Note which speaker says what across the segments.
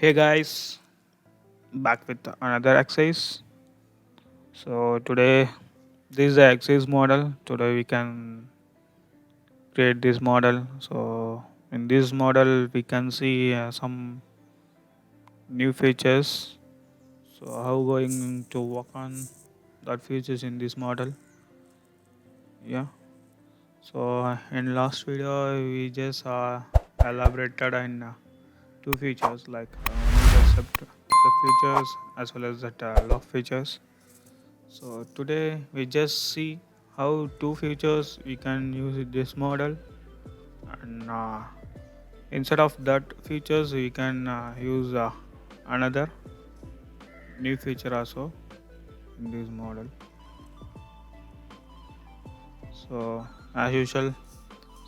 Speaker 1: Hey guys, back with another exercise. So today this is the exercise model. Today we can create this model. So in this model we can see some new features. So how going to work on that features in this model? Yeah. So in last video we just elaborated on two features like one is the sub features as well as that lock features. So today we just see how two features we can use in this model, and instead of that features we can use another new feature also in this model. So as usual,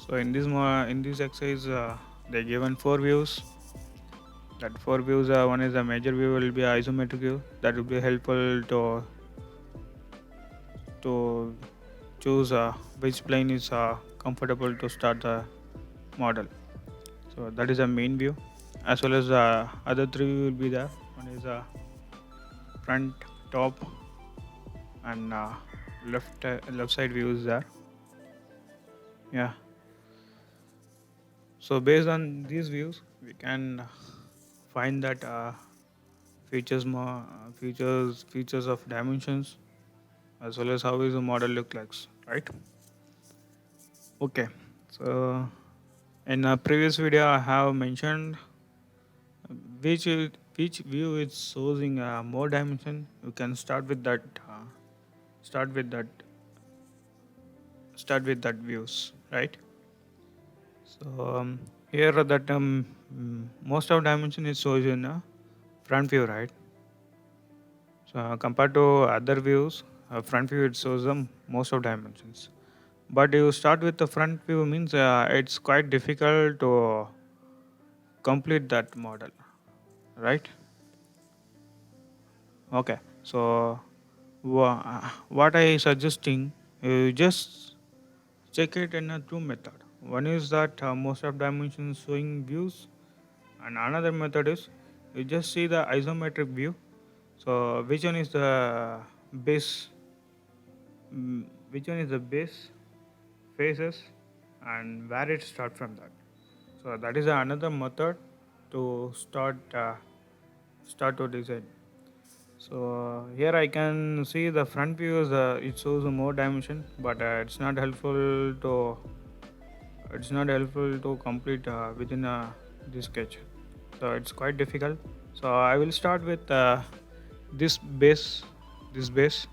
Speaker 1: so in this exercise they given four views. That four views, one is a major view will be isometric view that will be helpful to choose which plane is comfortable to start the model. So that is a main view, as well as other three will be there. One is front, top, and left side views there. Yeah. So based on these views, we can find that features of dimensions, as well as how is the model look like, right? Okay. So in a previous video, I have mentioned which which view is showing more dimension. You can start with that. Start with that. Start with that views, right? So here that most of dimension is shows in a front view, right? So compared to other views, front view it shows them most of dimensions. But you start with the front view means it's quite difficult to complete that model, right? Okay. So what I suggesting, you just check it in a two method. One is that most of dimensions showing views, and another method is you just see the isometric view. So which one is the base? Which one is the base faces, and where it start from that. So that is another method to start to design. So here I can see the front view is it shows more dimension, but it's not helpful to complete within this sketch. So it's quite difficult. So I will start with this base, this base,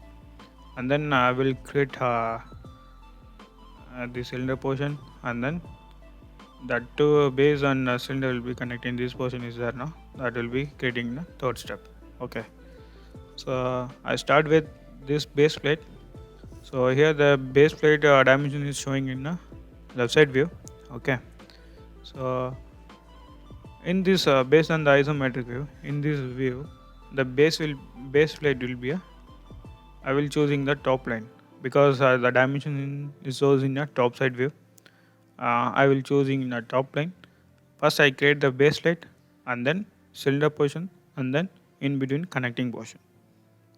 Speaker 1: and then I will create the cylinder portion, and then that two base and cylinder will be connecting. This portion is there now. That will be creating the third step. Okay. So I start with this base plate. So here the base plate dimension is showing in the left side view. Okay. So in this based on the isometric view, in this view, the base plate will be a I will choosing the top line because the dimension is shows in a top side view. I will choosing in a top line. First I create the base plate, and then cylinder portion, and then in between connecting portion.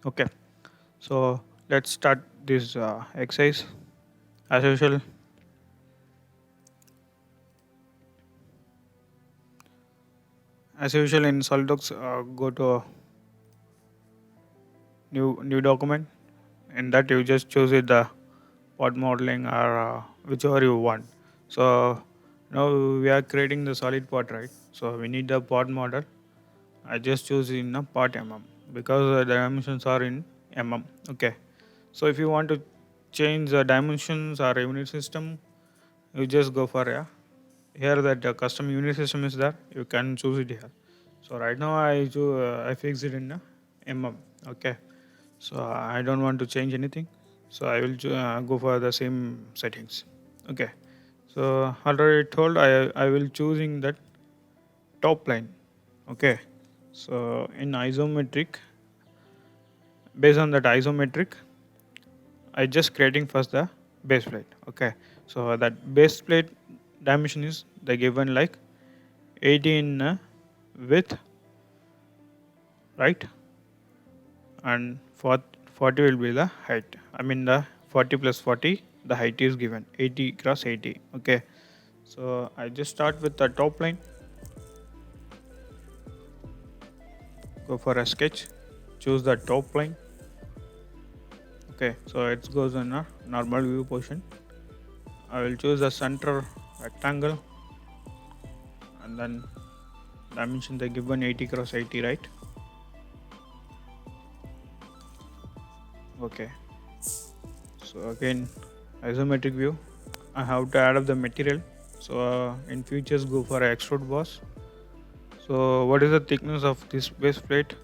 Speaker 1: Okay. So let's start this exercise. As usual, in SolidWorks, go to new document. In that you just choose it the pod modeling or whichever you want. So now we are creating the solid pod, right? So we need the pod model. I just choose in a part because the dimensions are in Okay. So if you want to change the dimensions or unit system, you just go for here that the custom unit system is there. You can choose it here. So right now I fix it in Okay. So I don't want to change anything. So I will go for the same settings. Okay. So already told I will choosing that top line. Okay. So in isometric, based on that isometric, I just creating first the base plate. Okay. So that base plate dimension is the given like 18 width right? And 40 will be the height. I mean the 40 plus 40, the height is given 80 cross 80. Okay, so I just start with the top line, go for a sketch, choose the top line. Okay, so it goes in a normal view position. I will choose the center rectangle, and then dimension they given 80 cross 80, right? Okay, so again isometric view, I have to add up the material. So in futures go for a extrude boss. So what is the thickness of this base plate?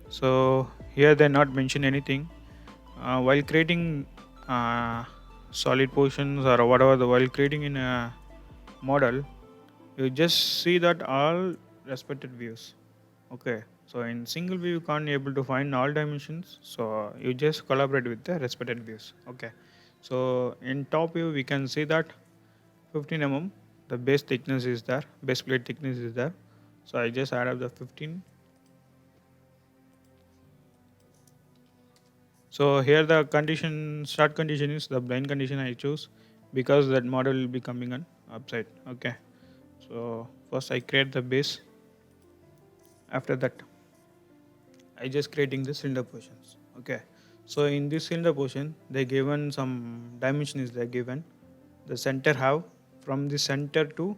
Speaker 1: So here they not mention anything. While creating uh, solid portions or whatever, while creating in a model, you just see that all respected views. Okay, so in single view you can't able to find all dimensions, so you just collaborate with the respected views. Okay, so in top view we can see that 15 mm the base thickness is there, base plate thickness is there. So I just add up the 15. So here the condition, start condition is the blind condition I choose, because that model will be coming on upside. Okay, so first I create the base. After that I just creating the cylinder portions. Okay, so in this cylinder portion they given some dimension is there given. The center have, from the center to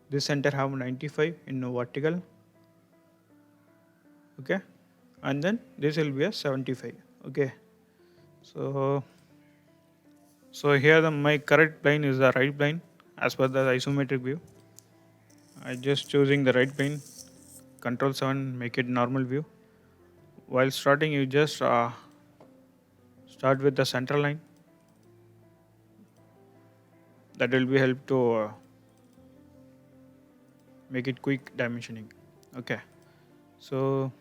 Speaker 1: this center have 95 in vertical. Okay, and then this will be a 75. Okay, so here the my correct plane is the right plane as per the isometric view. I just choosing the right plane, control 7 make it normal view. While starting you just start with the center line, that will be help to make it quick dimensioning. Okay, so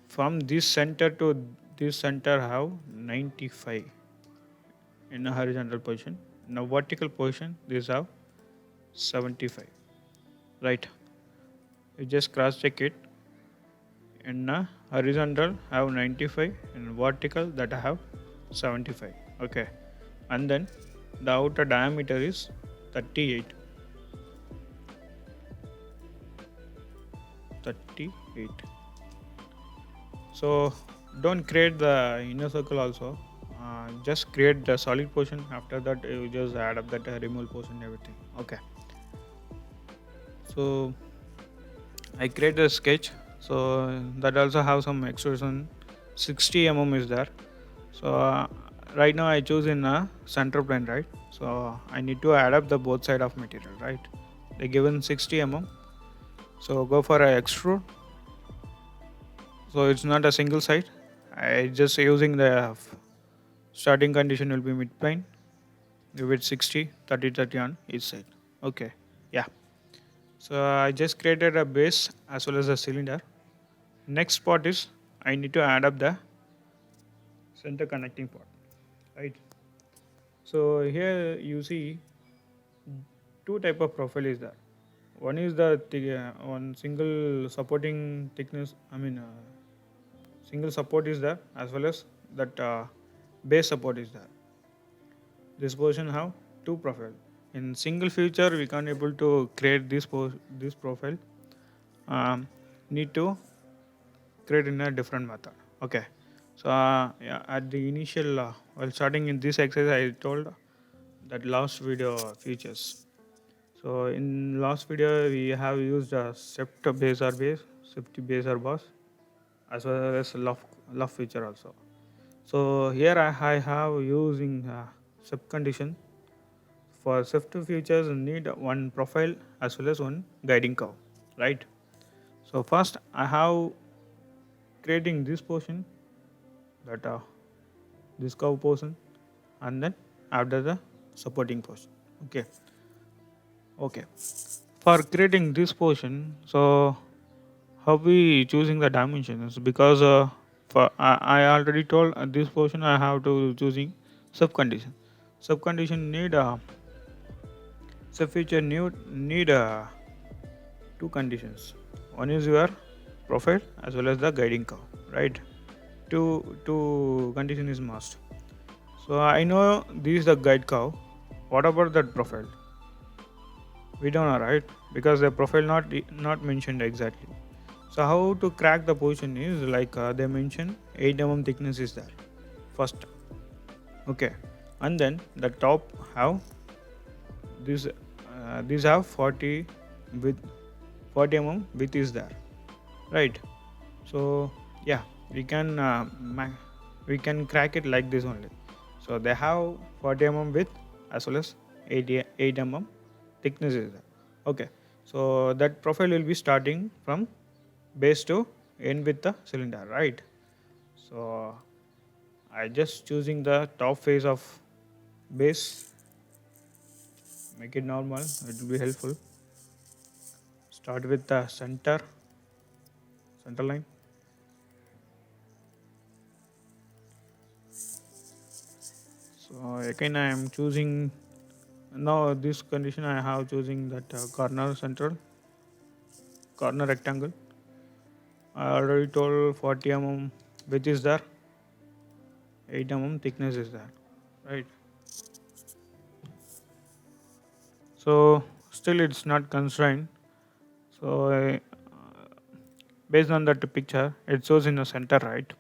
Speaker 1: from this center to this center have 95 in a horizontal position. In a vertical position this have 75, right? You just cross check it. In a horizontal have 95, in vertical that I have 75. Okay, and then the outer diameter is 38. 38. So don't create the inner circle also. Just create the solid portion. After that you just add up that removal portion, everything. Okay, so I create a sketch. So that also have some extrusion. 60 mm is there. So right now I choose in a center plane, right? So I need to add up the both side of material, right? They given 60 mm. So go for a extrude. So it's not a single side. I just using the starting condition will be mid plane. Give it 60, 30, 30 on each side. Okay, yeah. So I just created a base as well as a cylinder. Next part is I need to add up the center connecting part, right? So here you see two type of profile is there. One is the one single supporting thickness. I mean, single support is there, as well as that base support is there. This portion have two profile. In single feature, we can't able to create this profile. Need to create in a different method. Okay. So yeah, at the initial while starting in this exercise, I told that last video features. So in last video we have used a sept base or base, safety base or boss, as well as love feature also. So here I have using sub condition. For safety features need one profile as well as one guiding curve, right? So first I have creating this portion, that this curve portion, and then after the supporting portion. Okay, okay. For creating this portion, so how we choosing the dimensions? Because for I already told this portion I have to choosing sub condition. Sub condition need sub feature need two conditions. One is your profile as well as the guiding curve, right? Two condition is must. So I know this is the guide curve. What about that profile? We don't know, right? Because the profile not mentioned exactly. So how to crack the position is like they mention 8 mm thickness is there first, okay, and then the top have this these have 40 with 40 mm width is there, right? So yeah, we can we can crack it like this only. So they have 40 mm width as well as 8 mm thickness is there, okay. So that profile will be starting from base to end with the cylinder, right? So I just choosing the top face of base, make it normal, it will be helpful. Start with the center line. So again I am choosing, now this condition I have choosing that corner central corner rectangle. I already told 40 mm width is there, 8 mm thickness is there, right? So still it's not constrained. So based on that picture, it shows in the center, right?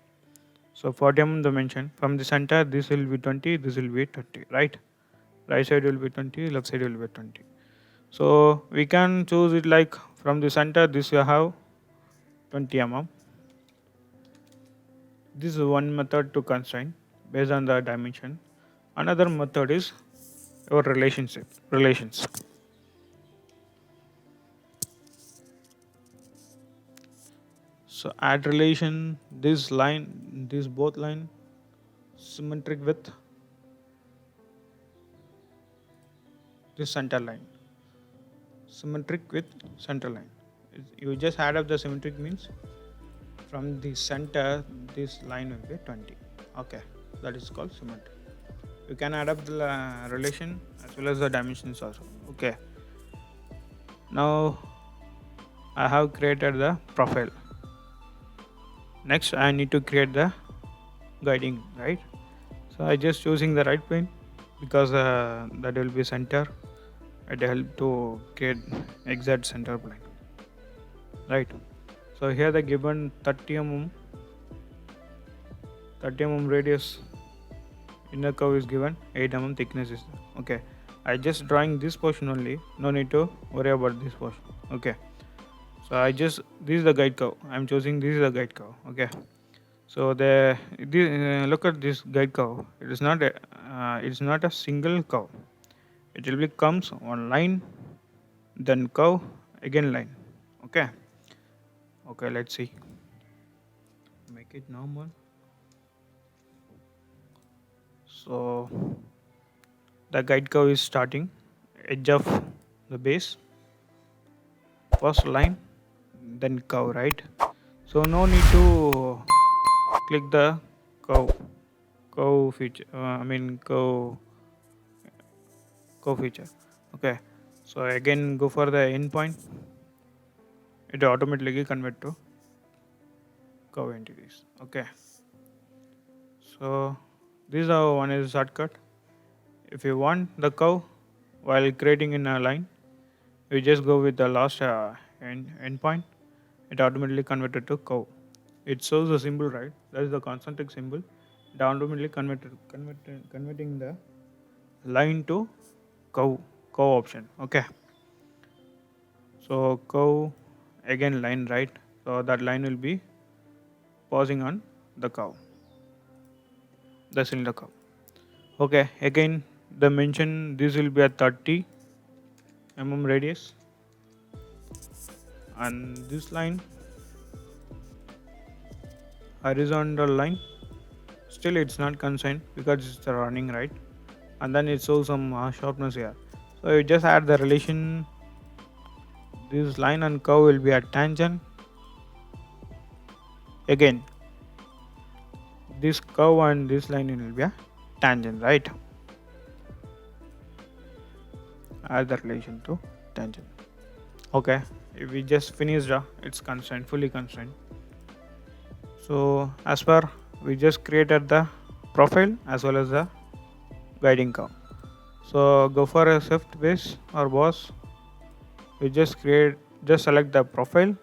Speaker 1: So 40 dimension from the center, this will be 20, this will be 20, right? Right side will be 20, left side will be 20. So we can choose it like from the center, this you have 20 mm. This is one method to constrain based on the dimension. Another method is your relations. So add relation, this line, this both line symmetric with this center line, symmetric with center line. You just add up the symmetric means from the center this line will be 20, okay, that is called symmetric. You can add up the relation as well as the dimensions also, okay. Now I have created the profile. Next I need to create the guiding, right? So I just choosing the right plane because that will be center. It help to create exact center plane, right? So here the given 30 mm radius inner curve is given, 8 mm thickness is there, okay. I just drawing this portion only, no need to worry about this portion, okay. So I just, this is the guide curve, I'm choosing this is the guide curve, okay. So look at this guide curve, it's not a single curve, it will be comes one line, then curve, again line, okay. Okay, let's see, make it normal. So the guide curve is starting edge of the base, first line, then curve, right? So no need to click the curve feature, curve feature, okay. So again go for the endpoint, it automatically convert to curve entities, okay. So this is how one is shortcut. If you want the curve while creating in a line, you just go with the last endpoint, it automatically converted to curve. It shows the symbol, right? That is the concentric symbol. It automatically converting the line to curve option, okay. So curve, again line, right? So that line will be pausing on the curve, the cylinder curve, okay. Again the mention, this will be a 30 mm radius, and this line horizontal line, still it's not constrained because it's running, right? And then it shows some sharpness here. So you just add the relation, this line and curve will be a tangent, again this curve and this line will be a tangent, right? Add the relation to tangent. Okay, if we just finished, it's constrained, fully constrained. So as per, we just created the profile as well as the guiding curve. So go for a shift base or boss. We just select the profile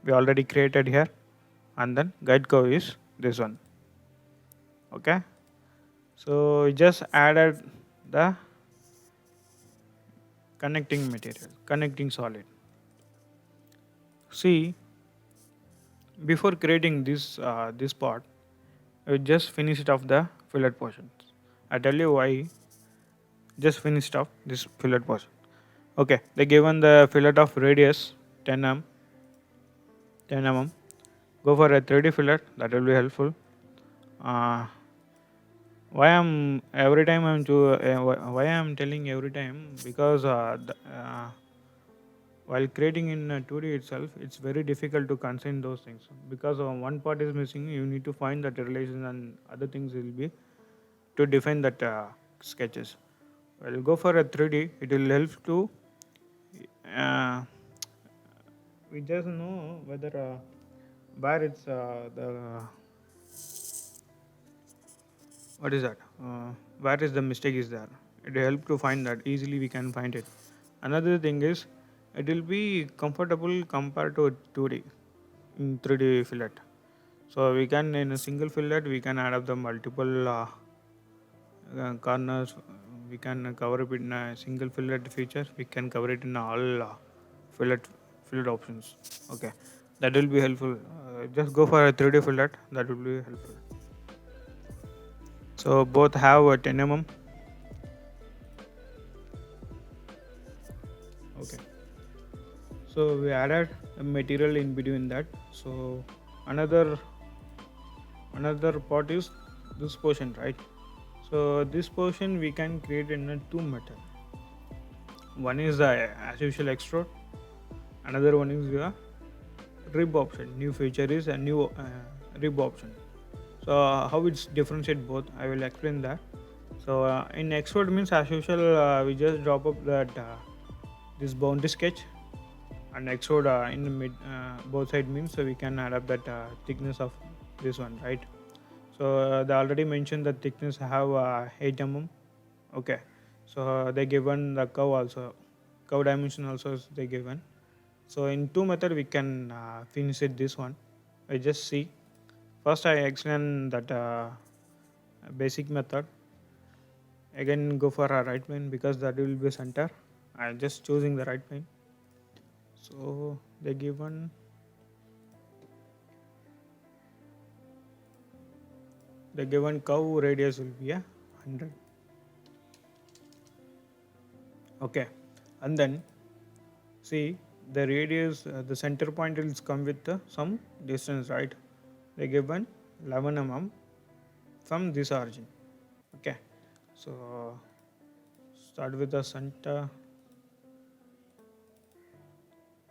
Speaker 1: we already created here, and then guide curve is this one. Okay, so we just added the connecting material, connecting solid. See, before creating this part, we just finish it off the fillet portions. I tell you why. Just finished off this fillet portion. Okay, they given the fillet of radius 10 mm. Go for a 3D fillet. That will be helpful. Uh, why I'm every time I'm to why I'm telling every time, because while creating in 2D itself, it's very difficult to consign those things, because one part is missing. You need to find that relation and other things will be to define that sketches. Well, go for a 3D. It will help to uh, we just know whether where it's the what is that where is the mistake is there. It will help to find that easily. We can find it. Another thing is, it will be comfortable compared to 2D in 3D fillet. So we can, in a single fillet, we can add up the multiple corners. We can cover it in a single fillet feature. We can cover it in all fillet fillet options. Okay, that will be helpful. Just go for a 3D fillet. That will be helpful. So both have a 10 mm. Okay. So we added a material in between that. So another another part is this portion, right? So this portion we can create in a two method. One is the as usual extrude. Another one is the rib option. New feature is a new rib option. So how it's differentiate both, I will explain that. So in extrude means, as usual, we just drop up that this boundary sketch, and extrude in the mid both side means, so we can add up that thickness of this one, right? So they already mentioned the thickness have 8 mm. Okay, so they given the curve also, curve dimension also is they given. So in two method we can finish it this one. I just see. First I explain that basic method. Again go for a right plane, because that will be center. I'm just choosing the right plane. So the given curve radius will be a 100. Okay, and then see, the radius, the center point will come with some distance, right? They given 11 mm from this origin. Okay, so start with the center.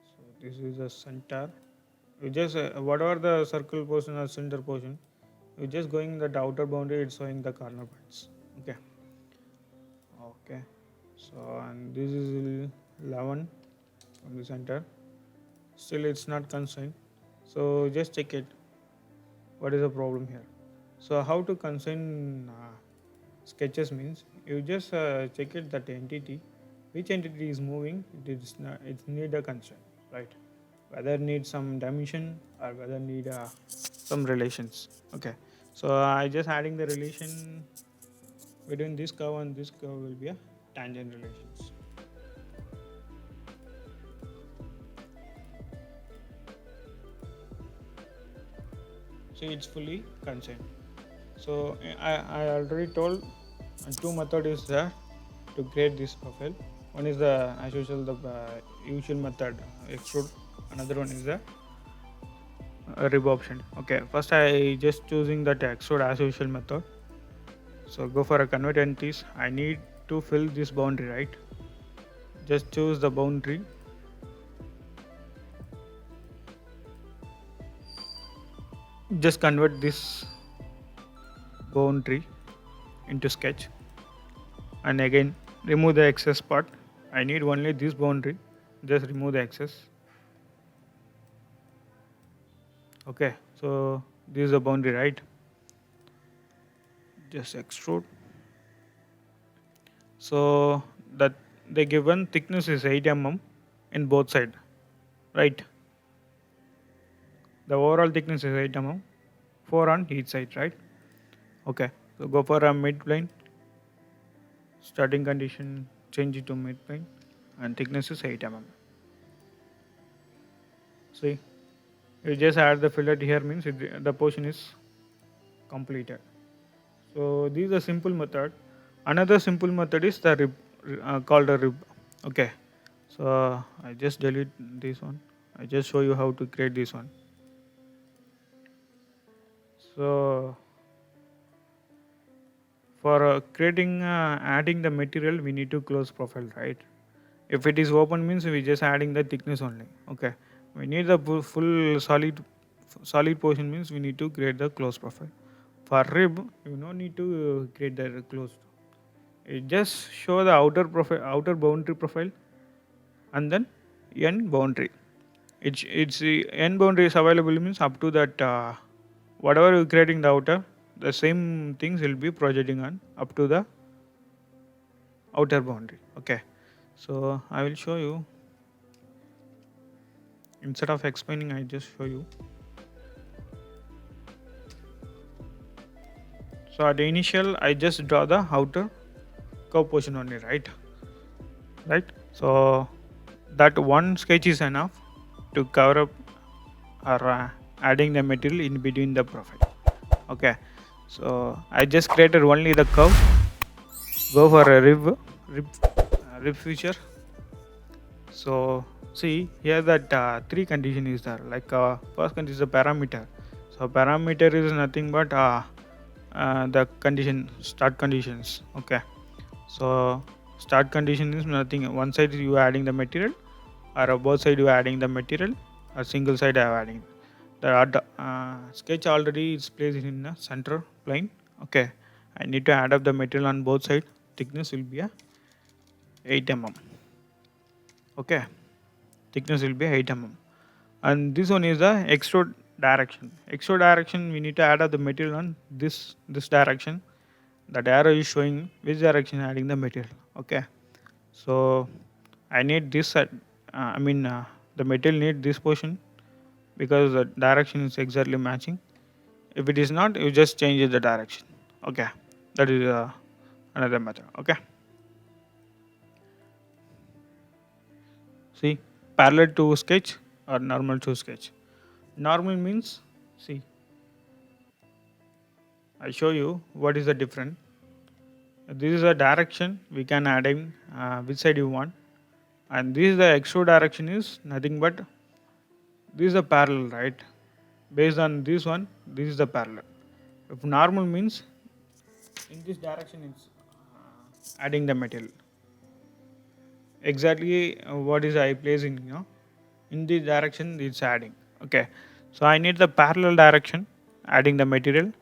Speaker 1: So this is the center. We just whatever the circle portion or center portion, we just going that outer boundary. It's showing the corner points. Okay, okay. So and this is 11 from the center. Still, it's not constrained. So just check it. What is the problem here? So how to constrain sketches means, you just check it that entity, which entity is moving. It need a constraint, right? Whether need some dimension or whether need some relations. Okay. So I just adding the relation between this curve and this curve will be a tangent relations. So it's fully constrained. So I already told two method is there to create this profile. One is the as usual the usual method extrude. Another one is the rib option. Okay, first I just choosing that extrude as usual method. So go for a convert entities. I need to fill this boundary, right? Just choose the boundary. Just convert this boundary into sketch, and again remove the excess part. I need only this boundary. just remove the excess. Okay, so this is the boundary, right? Just extrude. So that the given thickness is 8 mm in both side, right? The overall thickness is 8 mm, 4 on each side, right? Okay, so go for a mid plane. Starting condition, change it to mid plane, and thickness is 8 mm. See, you just add the fillet here means the portion is completed. So this is a simple method. Another simple method is the rib, called a rib. Okay, so I just delete this one. I just show you how to create this one. So for creating adding the material, we need to close profile, right? If it is open means we just adding the thickness only. Okay, we need the full solid portion means we need to create the close profile. For rib, you no need to create the closed. It just show the outer profile, outer boundary profile, and then end boundary. It's the end boundary is available means up to that whatever you creating the outer, the same things will be projecting on up to the outer boundary. Okay, so I will show you. Instead of explaining, I just show you. So at the initial, I just draw the outer curve portion only, right? Right. So that one sketch is enough to cover up or adding the material in between the profile. Okay. So I just created only the curve. Go for a rib feature. So see here that three condition is there. Like first condition is the parameter. So parameter is nothing but the condition start conditions. Okay, so start condition is nothing. One side you are adding the material, or both side you are adding the material, or single side I am adding. The sketch already is placed in the center plane. Okay, I need to add up the material on both sides. Thickness will be a 8 mm. Okay, thickness will be 8 mm. And this one is the extrude direction. Extrude direction, we need to add up the material on this direction. That arrow is showing which direction adding the material. Okay, so I need this the material need this portion because the direction is exactly matching. If it is not, you just change the direction. Okay, that is another method. Okay, see, parallel to sketch or normal to sketch. Normal means, see, I show you what is the difference. This is a direction we can add in which side you want, and this is the extrude direction is nothing but this is a parallel, right? Based on this one, this is the parallel. If normal means in this direction it's adding the material. Exactly what is I placing, in this direction it's adding. Okay, so I need the parallel direction adding the material,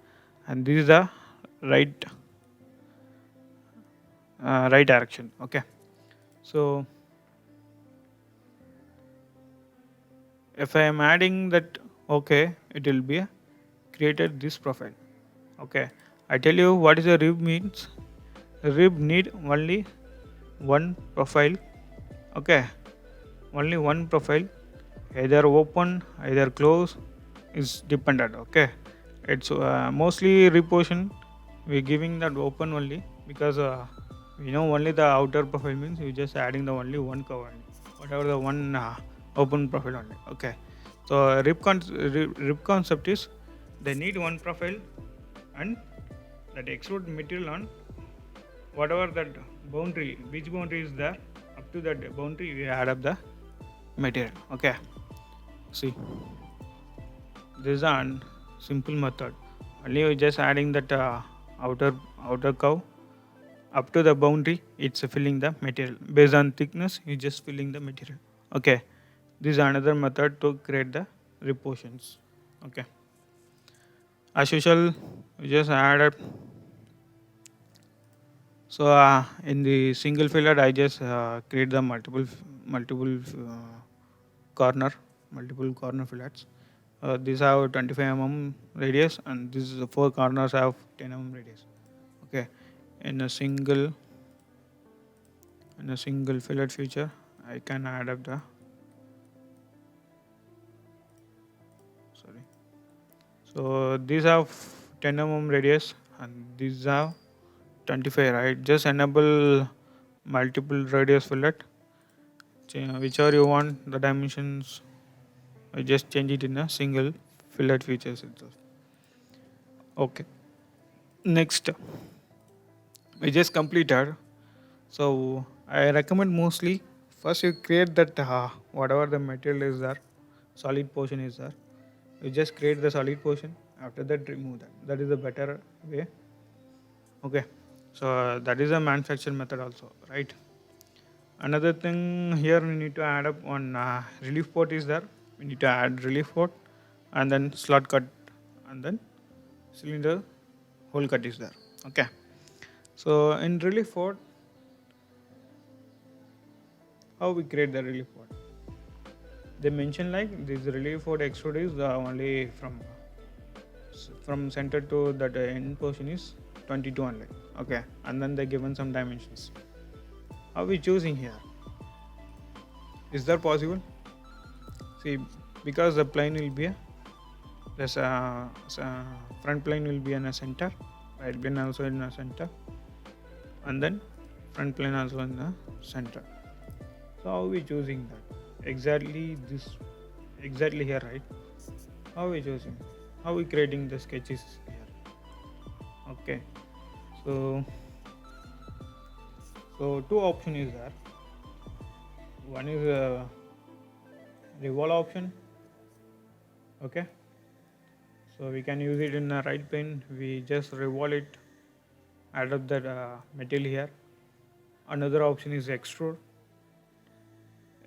Speaker 1: and this is the right right direction. Okay, so if I am adding that, okay, it will be created this profile. Okay, I tell you what is a rib means. Rib need only one profile. Okay, only one profile, either open either close is dependent. Okay, it's mostly rib portion we giving that open only because we know only the outer profile means we just adding the only one cover only, whatever the one open profile only. Okay, so rib concept is they need one profile, and that extrude material on whatever that boundary, which boundary is there, up to that boundary we add up the material. Okay, see, this is a simple method. Only you just adding that outer curve up to the boundary. It's filling the material based on thickness. You just filling the material. Okay, this is another method to create the rib portions. Okay, as usual, you just add up. So in the single fillet, I just create the multiple multiple corner multiple corner fillets. These have 25 radius, and these four corners have 10 radius. Okay, in a single fillet feature, I can add up the sorry. So these have 10 radius, and these have 25. Right, just enable multiple radius fillet, whichever you want the dimensions. I just change it in a single fillet features itself. Okay. Next, we just completed. So I recommend mostly first you create that whatever the material is there, solid portion is there. You just create the solid portion. After that, remove that. That is a better way. Okay. So that is a manufacture method also, right? Another thing here we need to add up on relief port is there. We need to add relief port, and then slot cut, and then cylinder hole cut is there. Okay. So in relief port, how we create the relief port? They mention like this relief port extrude is only from center to that end portion is 22 only. Okay, and then they given some dimensions. How we choosing here? Is that possible? See, because the plane will be this front plane will be in a center, right plane also in a center, and then front plane also in the center. So how we choosing that? Exactly here, right? How we choosing? How we creating the sketches here? Okay, so two option is there. One is a revolve option. Okay, so we can use it in a right plane. We just revolve it, add up that material here. Another option is extrude.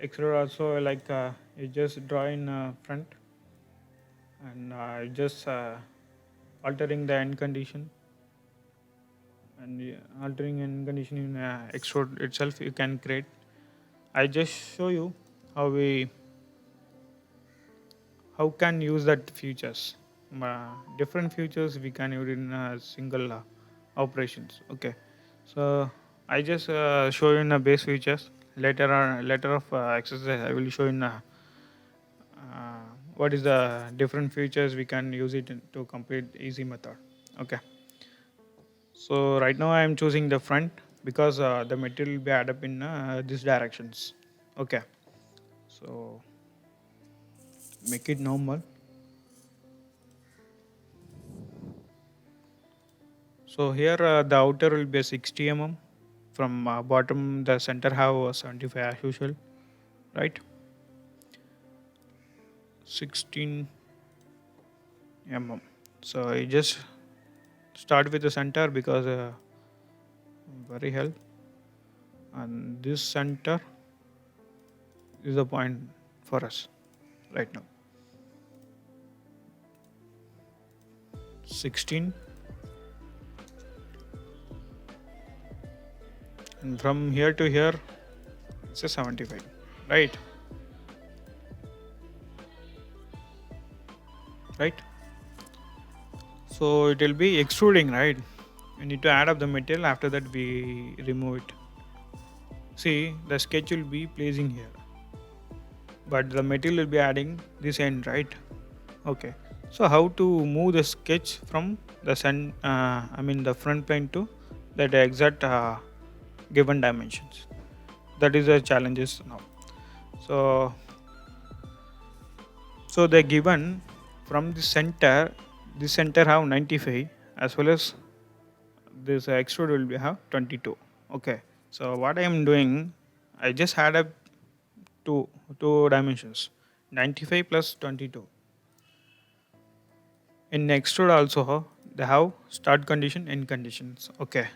Speaker 1: Extrude also like you just draw in front, and just altering the end condition, and altering end condition in extrude itself you can create. I just show you how we how can use that features. Different features we can use in single operations. Okay, so I just show you in the base features. Later of exercise I will show in what is the different features we can use it to complete easy method. Okay, so right now I am choosing the front because the material will be add up in these directions. Okay, so make it normal. So here the outer will be a 60 from bottom. The center have 75 as usual, right? 16 So I just start with the center because very help, and this center is the point for us right now. 16, and from here to here it's a 75, right? Right. So it will be extruding, right? We need to add up the material. After that we remove it. See, the sketch will be placing here, but the material will be adding this end, right? Okay, so how to move the sketch from the the front plane to that exact given dimensions? That is the challenges now. So they given from the center. This center have 95, as well as this extrude will be have 22. Okay, so what I am doing, I just add up two dimensions, 95 plus 22. In extrude also they have start condition, end conditions. Okay,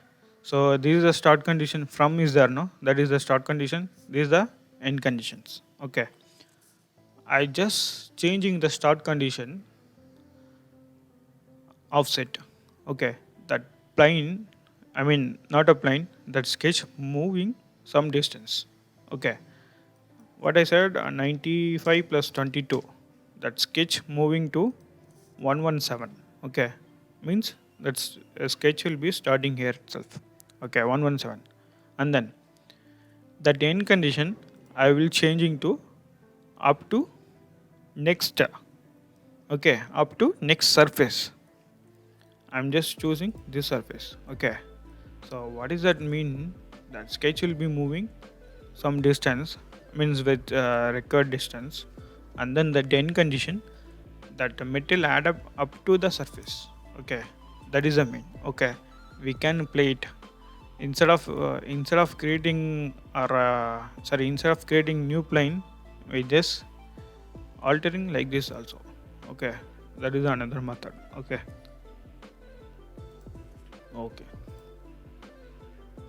Speaker 1: so this is the start condition, from is there, no, that is the start condition, this is the end conditions. Okay, I just changing the start condition offset. Okay, that plane, not a plane, that sketch moving some distance. Okay, what I said, 95 plus 22, that sketch moving to 117. Okay, means that's a sketch will be starting here itself. Okay, 117, and then that end condition I will changing to up to next. Okay, up to next surface. I'm just choosing this surface. Okay, so what does that mean? That sketch will be moving some distance, means with record distance, and then the end condition that the metal add up to the surface. Okay, that is the mean. Okay, we can play it instead of creating or sorry, instead of creating new plane, we just altering like this also. Okay, that is another method. Okay. Okay,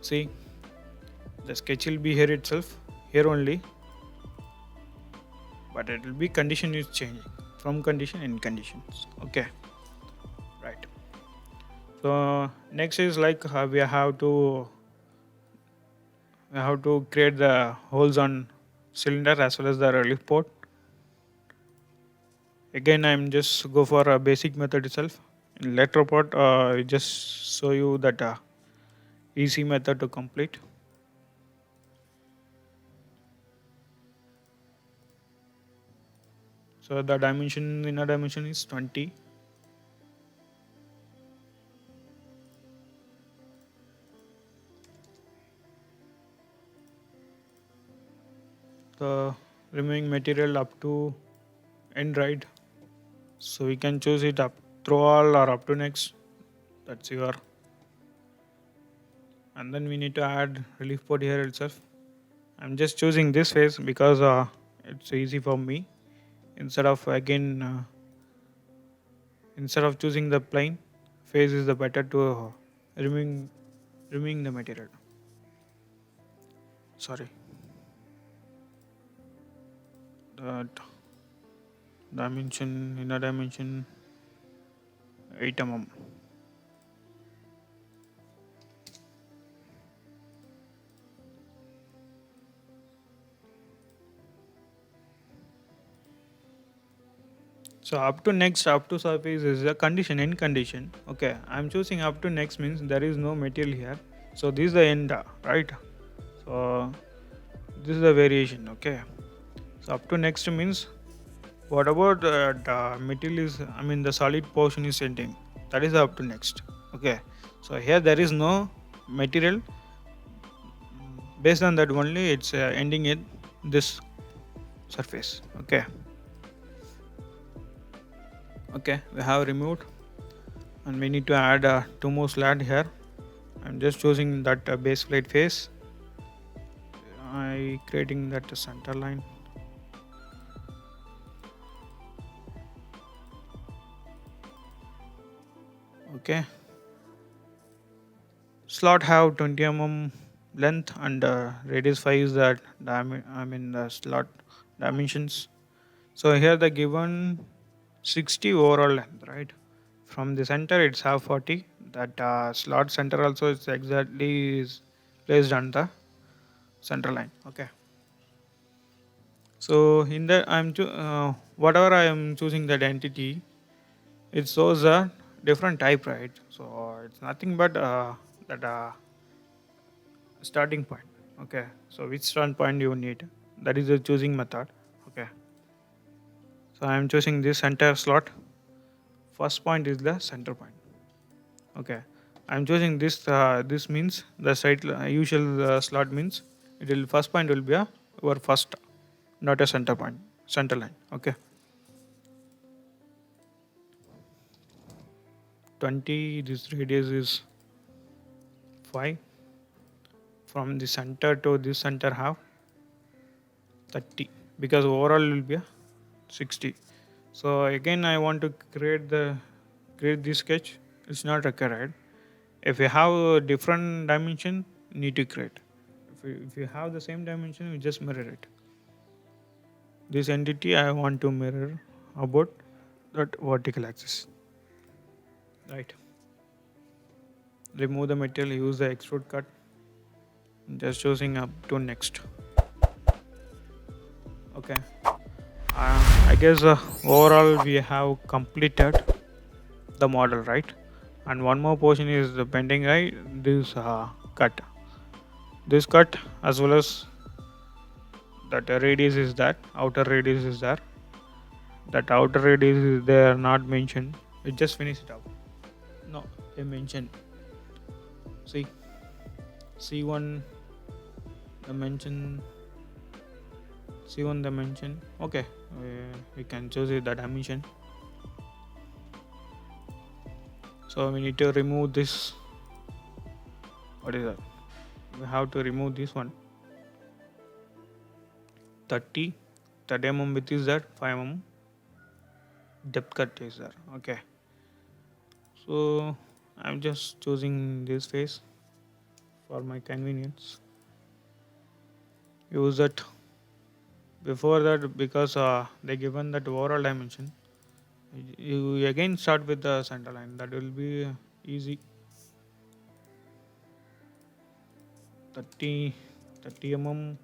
Speaker 1: see, the sketch will be here itself, here only, but it will be condition is changing from condition in conditions. Okay, right. So next is like we have to create the holes on cylinder as well as the relief port. Again, I'm just go for a basic method itself. In electroport, I just show you that easy method to complete. So the dimension, inner dimension is 20. The remaining material up to end, right? So we can choose it up through all or up to next. That's your. And then we need to add relief port here itself. I'm just choosing this phase because it's easy for me. Instead of again instead of choosing the plane phase is the better to removing removing the material. Sorry, that dimension, inner dimension 8 mm. So up to next, up to surface is a condition, end condition. Okay, I'm choosing up to next means there is no material here. So this is the end, right? So this is the variation. Okay, so up to next means what about the material is, I mean the solid portion is ending. That is up to next. Okay, so here there is no material. Based on that only, it's ending in this surface. Okay. Okay, we have removed, and we need to add two more slot here. I'm just choosing that base plate face. I creating that center line. Okay, slot have 20 mm length and radius 5 is the the slot dimensions. So here the given 60 overall length, right? From the center it's have 40. That slot center also is exactly is placed on the center line. Okay, so in the whatever I am choosing that entity, it shows a different type, right? So it's nothing but that starting point. Okay, so which starting point you need, that is the choosing method. Okay, so I am choosing this center slot. First point is the center point. Okay, I'm choosing this. This means the site usual slot means it will first point will be a your first, not a center point, center line. Okay, 20. This radius is 5. From the center to this center have 30 because overall will be a 60. So again, I want to create this sketch. It's not required. If you have a different dimension, need to create. If you have the same dimension, you just mirror it. This entity I want to mirror about that vertical axis. Right. Remove the material. Use the extrude cut. Just choosing up to next. Okay. I guess overall we have completed the model, right? And one more portion is the bending, right? This cut, this cut as well as that radius is that outer radius is there. That outer radius is there not mentioned. We just finish it up. No, they mentioned. See, C1 dimension, C1 dimension. Okay, we can choose it the dimension. So we need to remove this. What is that? We have to remove this one. 30, 30 mm width is there, 5 mm depth cut is there. Okay, so I'm just choosing this face for my convenience. Use that before that because they given that overall dimension. You again start with the center line. That will be easy. 30, 30 mm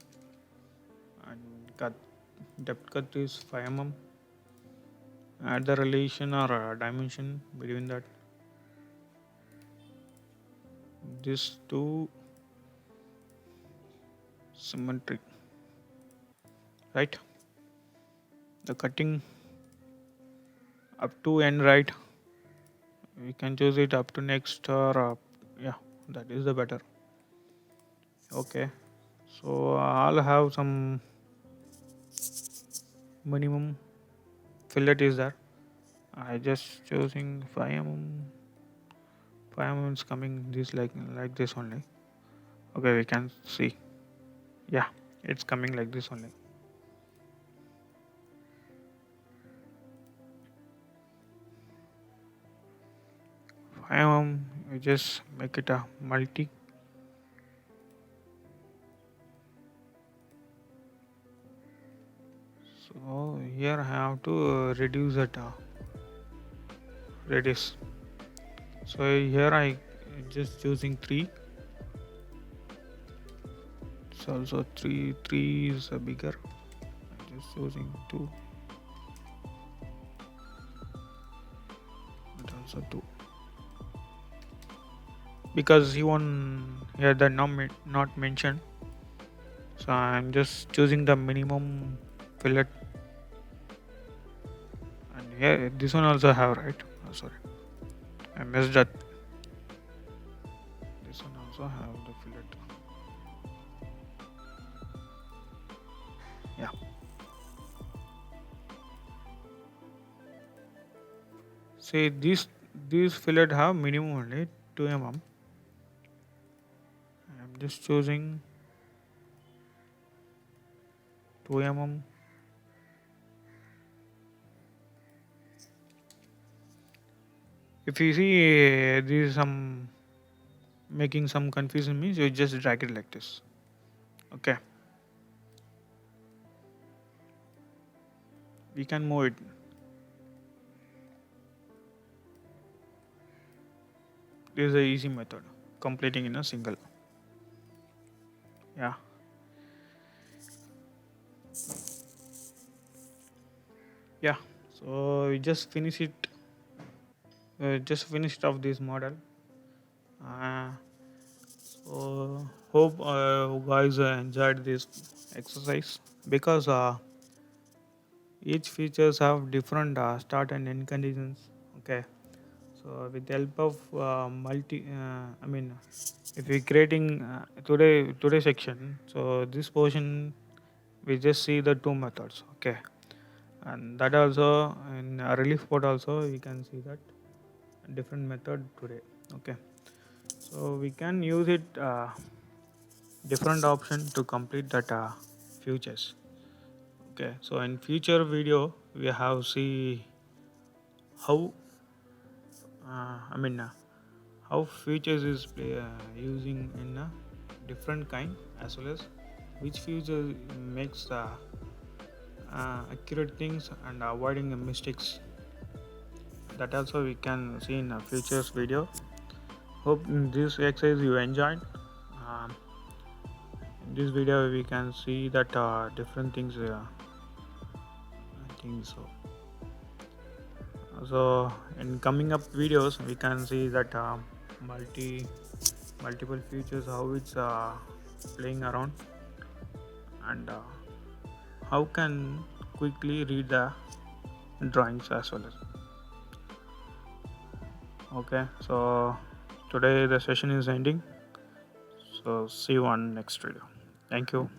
Speaker 1: and cut depth cut is 5 mm. Add the relation or dimension between that. These two symmetric, right? The cutting up to end, right? We can choose it up to next or yeah, that is the better. Okay, so I'll have some minimum fillet is there. I just choosing 5 mm. 5 mm is coming this like this only. Okay, we can see. Yeah, it's coming like this only. 5 mm. We just make it a multi. So here I have to reduce that radius. So here I just choosing 3. So also 3 is bigger. I'm just choosing 2. And also 2. Because he won here the not mentioned. So I'm just choosing the minimum fillet. And here this one also have, right? Oh, sorry. I missed that. This one also have the fillet. Yeah. See these fillet have minimum only 2 mm. I'm just choosing 2 mm. If you see this is some making some confusion means you just drag it like this. Okay. We can move it. This is a easy method. Completing in a single. Yeah. Yeah. So we just finish it. Just finished off this model. Uh, so hope guys enjoyed this exercise because each features have different start and end conditions. Okay, so with the help of I mean, if we creating today section, so this portion we just see the two methods. Okay, and that also in relief port also we can see that different method today. Okay, so we can use it different option to complete that futures. Okay, so in future video we have see how I mean how features is using in a different kind as well as which feature makes accurate things and avoiding the mistakes. That also we can see in a futures video. Hope in this exercise you enjoyed. In this video we can see that different things think so. So in coming up videos, we can see that multiple features how it's playing around, and how can quickly read the drawings as well as. Okay, so today the session is ending. So see you on next video. Thank you.